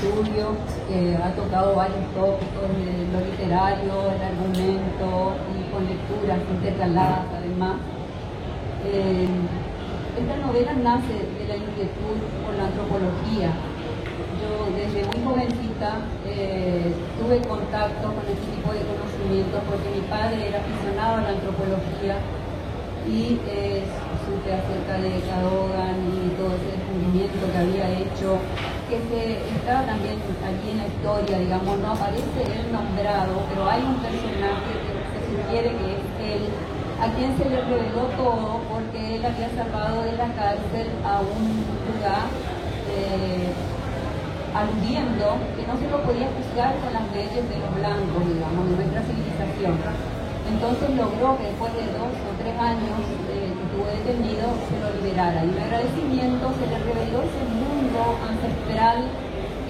estudio, que ha tocado varios tópicos de lo literario, el argumento y con lecturas intercaladas además. Esta novela nace de la inquietud por la antropología. Yo desde muy jovencita tuve contacto con este tipo de conocimientos porque mi padre era aficionado a la antropología y supe acerca de Cadogan y todo ese descubrimiento que había hecho, que estaba también allí en la historia, digamos, no aparece él nombrado, pero hay un personaje que se sugiere que es él, a quien se le reveló todo porque él había salvado de la cárcel a un lugar aludiendo que no se lo podía juzgar con las leyes de los blancos, digamos, de nuestra civilización. Entonces logró que después de 2 o 3 años que estuvo detenido, se lo liberara. Y en agradecimiento se le reveló ese mundo ancestral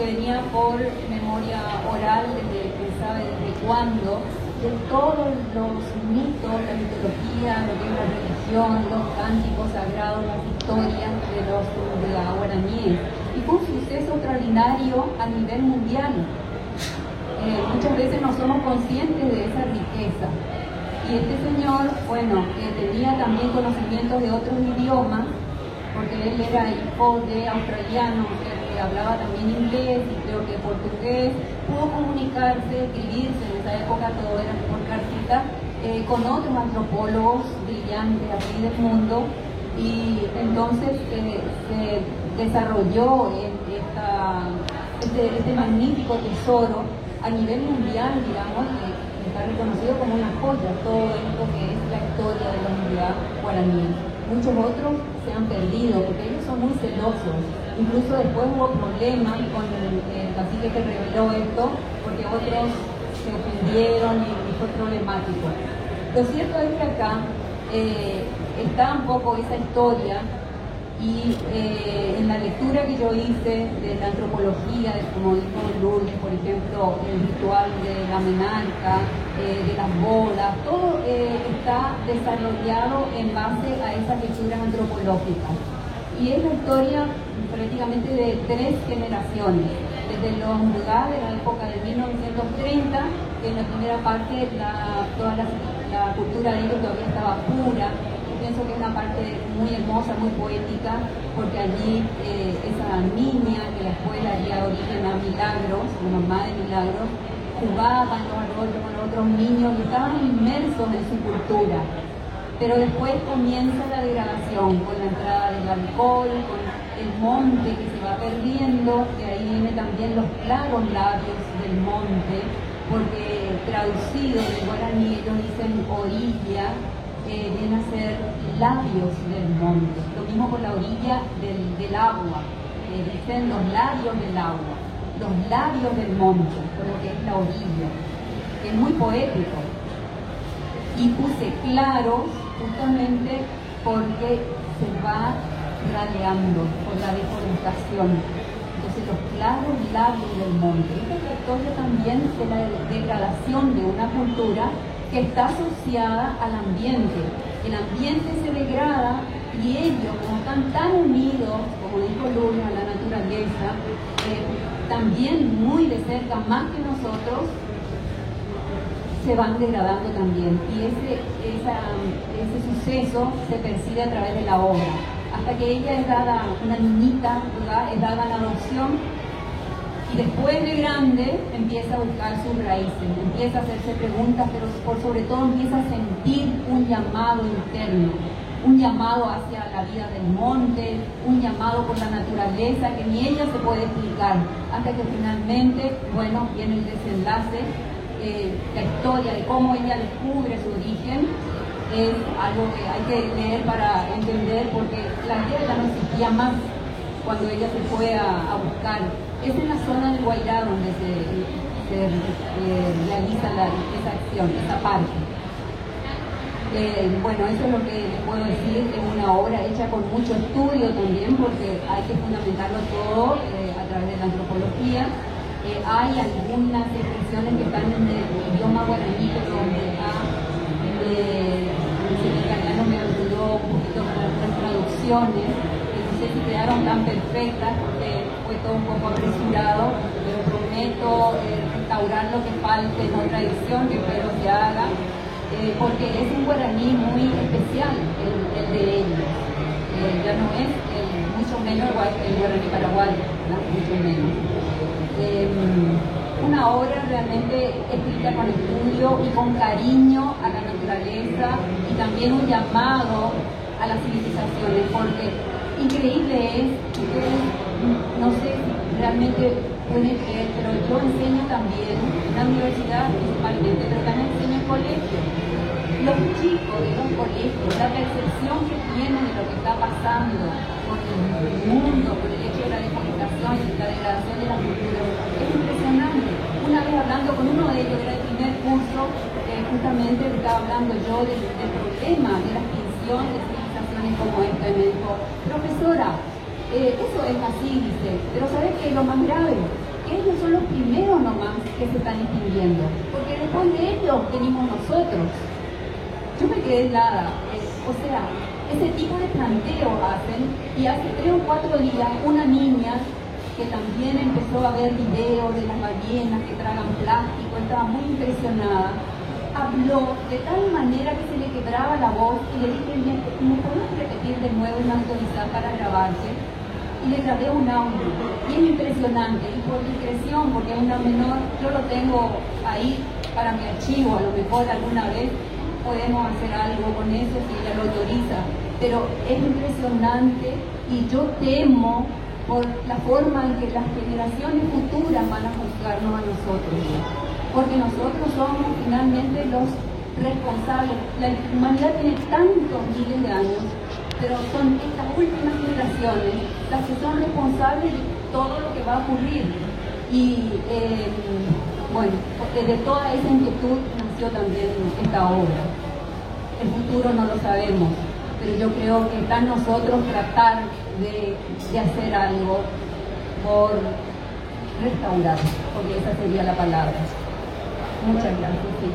que venía por memoria oral desde, quién sabe desde cuándo, de todos los mitos, la mitología, lo que es la religión, los cánticos sagrados, las historias de los guaraníes. Y fue un suceso extraordinario a nivel mundial. Muchas veces no somos conscientes de esa riqueza. Y este señor, bueno, tenía también conocimientos de otros idiomas, porque él era hijo de australianos, que hablaba también inglés y creo que portugués, pudo comunicarse, escribirse, en esa época todo era por cartita, con otros antropólogos brillantes así del mundo, y entonces se desarrolló este magnífico tesoro a nivel mundial, digamos, que está reconocido como una joya, todo esto que es la historia de la humanidad guaraní. Muchos otros se han perdido porque ellos son muy celosos. Incluso después hubo problemas con el cacique que reveló esto porque otros se ofendieron y fue problemático. Lo cierto es que acá está un poco esa historia y en la lectura que yo hice de la antropología, de como dijo Lourdes, por ejemplo, el ritual de la menarca, de las bodas, todo está desarrollado en base a esas lecturas antropológicas. Y es la historia prácticamente de 3 generaciones, desde los Murgá de la época de 1930, que en la primera parte toda la cultura de ellos todavía estaba pura. Pienso que es una parte muy hermosa, muy poética, porque allí esa niña que después daría origen a Milagros, la mamá de Milagros, jugaba en los arroyos con otros niños y estaban inmersos en su cultura. Pero después comienza la degradación, con la entrada del alcohol, con el monte que se va perdiendo, que ahí vienen también los claros labios del monte, porque traducido del guaraní ellos dicen orilla, viene a ser labios del monte. Lo mismo con la orilla del agua, dicen los labios del agua, los labios del monte, por lo que es la orilla, que es muy poético. Y puse claros justamente porque se va raleando por la deforestación. Entonces los claros labios del monte. Esta es la historia también de la degradación de una cultura que está asociada al ambiente. El ambiente se degrada y ellos, como están tan unidos, como dijo Lourdes, a la naturaleza, también muy de cerca, más que nosotros, se van degradando también. Y ese suceso se percibe a través de la obra. Hasta que ella es dada, una niñita, ¿verdad?, es dada en adopción. Y después de grande empieza a buscar sus raíces, empieza a hacerse preguntas, pero por sobre todo empieza a sentir un llamado interno, un llamado hacia la vida del monte, un llamado por la naturaleza que ni ella se puede explicar, hasta que finalmente, bueno, viene el desenlace, la historia de cómo ella descubre su origen. Es algo que hay que leer para entender, porque la aldea ya no existía más cuando ella se fue a buscar. Es en la zona del Guairá donde se realiza esa acción, esa parte. Bueno, eso es lo que les puedo decir. Es una obra hecha con mucho estudio también, porque hay que fundamentarlo todo a través de la antropología. Hay algunas expresiones que están en el idioma guaraní, pero donde el italiano me ayudó un poquito con las traducciones. No sé si quedaron tan perfectas porque fue todo un poco apresurado, restaurar lo que falte en otra edición, que espero se haga, porque es un guaraní muy especial el de ellos. Ya no es mucho menos el guaraní paraguayo, ¿no? Mucho menos. Una obra realmente escrita con estudio y con cariño a la naturaleza, y también un llamado a las civilizaciones, porque increíble es, ustedes no sé si realmente pueden creer, pero yo enseño también en la universidad principalmente, pero también enseño en colegios. Los chicos de los colegios, la percepción que tienen de lo que está pasando con el mundo, por el hecho de la deforestación y la degradación de la cultura, es impresionante. Una vez hablando con uno de ellos, era el primer curso, justamente estaba hablando yo del problema de la extinción de civilizaciones como esta, y me dijo, profesora, eso es así, dice, pero ¿sabes qué es lo más grave? Que ellos son los primeros nomás que se están extinguiendo, porque después de ellos venimos nosotros. Yo me quedé helada, o sea, ese tipo de planteo hacen, y hace 3 o 4 días una niña que también empezó a ver videos de las ballenas que tragan plástico, estaba muy impresionada, habló de tal manera que se le quebraba la voz, y le dije, ¿me podemos repetir de nuevo y me autorizar para grabarse? Y le grabé un audio, y es impresionante, y por discreción, porque es una menor, yo lo tengo ahí para mi archivo, a lo mejor alguna vez podemos hacer algo con eso si ella lo autoriza, pero es impresionante, y yo temo por la forma en que las generaciones futuras van a juzgarnos a nosotros, porque nosotros somos finalmente los responsables. La humanidad tiene tantos miles de años, pero son estas últimas generaciones las que son responsables de todo lo que va a ocurrir. Y bueno, de toda esa inquietud nació también esta obra. El futuro no lo sabemos, pero yo creo que está en nosotros tratar de hacer algo por restaurar, porque esa sería la palabra. Muchas gracias. Sí.